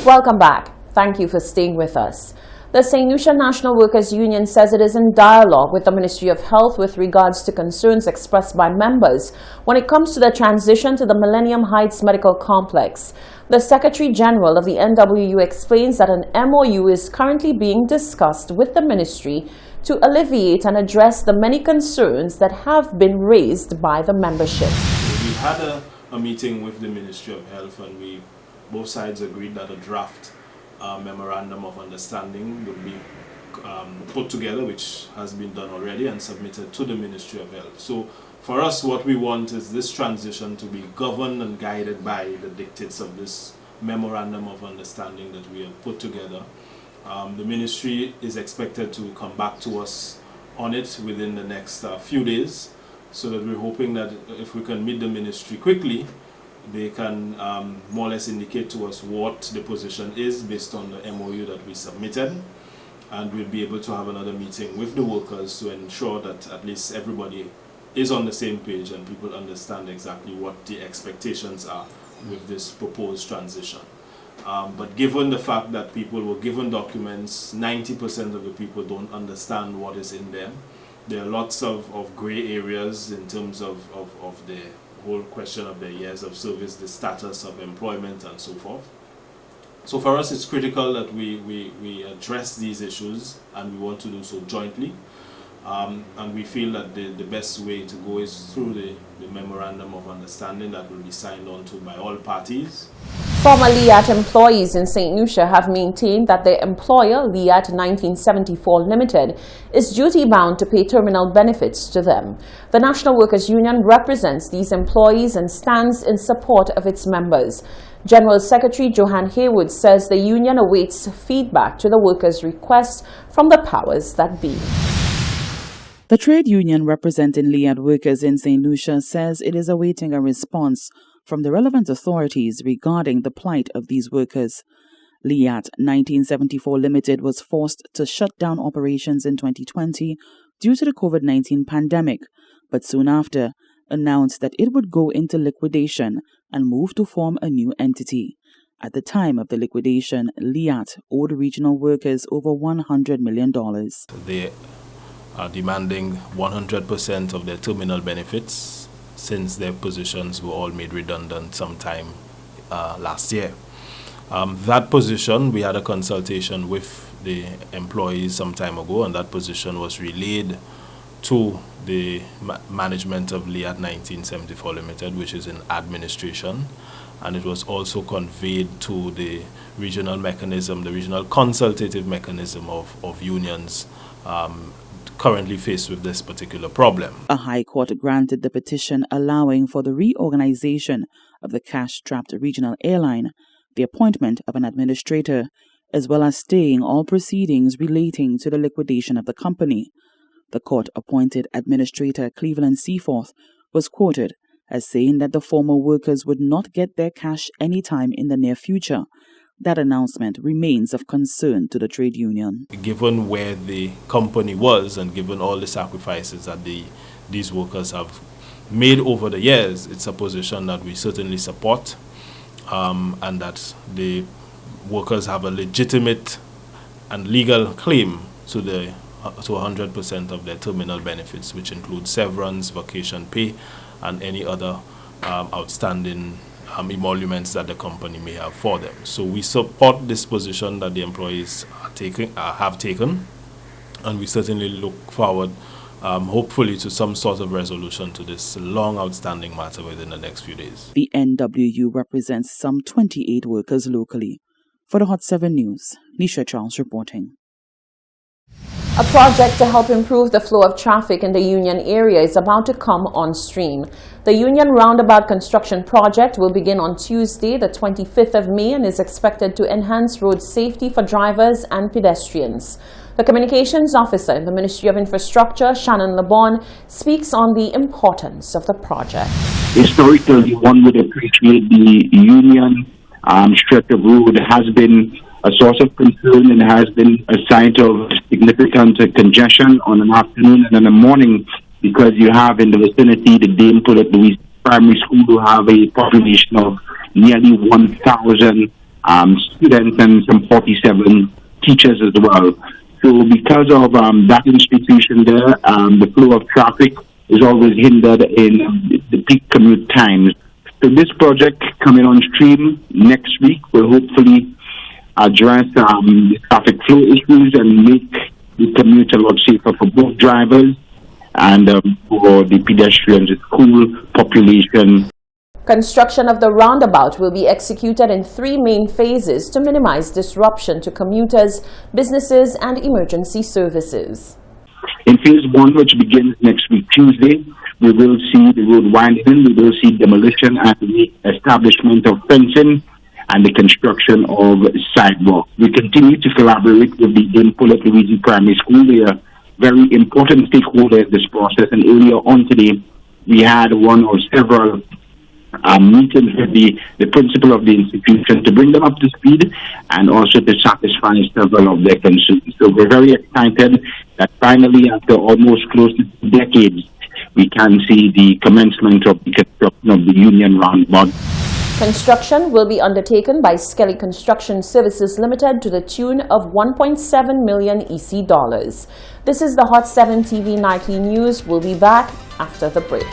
Welcome back. Thank you for staying with us. The St. Lucia National Workers Union says it is in dialogue with the Ministry of Health with regards to concerns expressed by members when it comes to the transition to the Millennium Heights Medical Complex. The Secretary General of the NWU explains that an MOU is currently being discussed with the ministry to alleviate and address the many concerns that have been raised by the membership. We had a meeting with the Ministry of Health, and both sides agreed that a draft memorandum of understanding would be put together, which has been done already and submitted to the Ministry of Health. So for us, what we want is this transition to be governed and guided by the dictates of this memorandum of understanding that we have put together. The ministry is expected to come back to us on it within the next few days, so that we're hoping that if we can meet the ministry quickly, they can more or less indicate to us what the position is based on the MOU that we submitted, and we'll be able to have another meeting with the workers to ensure that at least everybody is on the same page and people understand exactly what the expectations are with this proposed transition. But given the fact that people were given documents, 90% of the people don't understand what is in them. There are lots of gray areas in terms of the whole question of their years of service, the status of employment, and so forth. So for us, it's critical that we address these issues, and we want to do so jointly. And we feel that the best way to go is through the memorandum of understanding that will be signed on to by all parties. Former LIAT employees in St. Lucia have maintained that their employer, LIAT 1974 Limited, is duty-bound to pay terminal benefits to them. The National Workers Union represents these employees and stands in support of its members. General Secretary Johan Haywood says the union awaits feedback to the workers' requests from the powers that be. The trade union representing LIAT workers in St. Lucia says it is awaiting a response from the relevant authorities regarding the plight of these workers. LIAT 1974 Limited was forced to shut down operations in 2020 due to the COVID-19 pandemic, but soon after announced that it would go into liquidation and move to form a new entity. At the time of the liquidation, LIAT owed regional workers over $100 million. They are demanding 100% of their terminal benefits, since their positions were all made redundant sometime last year. That position, we had a consultation with the employees some time ago, and that position was relayed to the management of LIAT 1974 Limited, which is in administration, and it was also conveyed to the regional mechanism, the regional consultative mechanism of unions currently faced with this particular problem. A high court granted the petition allowing for the reorganization of the cash-strapped regional airline, the appointment of an administrator, as well as staying all proceedings relating to the liquidation of the company. The court-appointed administrator Cleveland Seaforth was quoted as saying that the former workers would not get their cash anytime in the near future. That announcement remains of concern to the trade union. Given where the company was and given all the sacrifices that these workers have made over the years, it's a position that we certainly support, and that the workers have a legitimate and legal claim to 100% of their terminal benefits, which include severance, vacation pay, and any other outstanding emoluments that the company may have for them. So we support this position that the employees have taken, and we certainly look forward, hopefully, to some sort of resolution to this long outstanding matter within the next few days. The NWU represents some 28 workers locally. For the Hot 7 News, Nisha Charles reporting. A project to help improve the flow of traffic in the Union area is about to come on stream. The Union Roundabout construction project will begin on Tuesday, the 25th of May, and is expected to enhance road safety for drivers and pedestrians. The communications officer in the Ministry of Infrastructure, Shannon LeBon, speaks on the importance of the project. Historically, one would appreciate the Union stretch of road has been a source of concern and has been a site of significant congestion on an afternoon and in the morning, because you have in the vicinity the Dame Paulette Louise Primary School, who have a population of nearly 1,000 students and some 47 teachers as well. So because of that institution there, the flow of traffic is always hindered in the peak commute times. So this project coming on stream next week will hopefully address the traffic flow issues and make the commute a lot safer for both drivers and for the pedestrians, the school population. Construction of the roundabout will be executed in 3 main phases to minimize disruption to commuters, businesses, and emergency services. In phase 1, which begins next week Tuesday, we will see the road widening, we will see demolition and the establishment of fencing and the construction of sidewalks. We continue to collaborate with the Dame Paulette Louise Primary School. They are very important stakeholders in this process, and earlier on today, we had one or several meetings with the principal of the institution to bring them up to speed and also to satisfy several of their concerns. So we're very excited that finally, after almost close to 2 decades, we can see the commencement of the construction of the Union Roundabout. Construction will be undertaken by Skelly Construction Services Limited to the tune of 1.7 million EC dollars. This is the Hot 7 TV Nightly News. We'll be back after the break.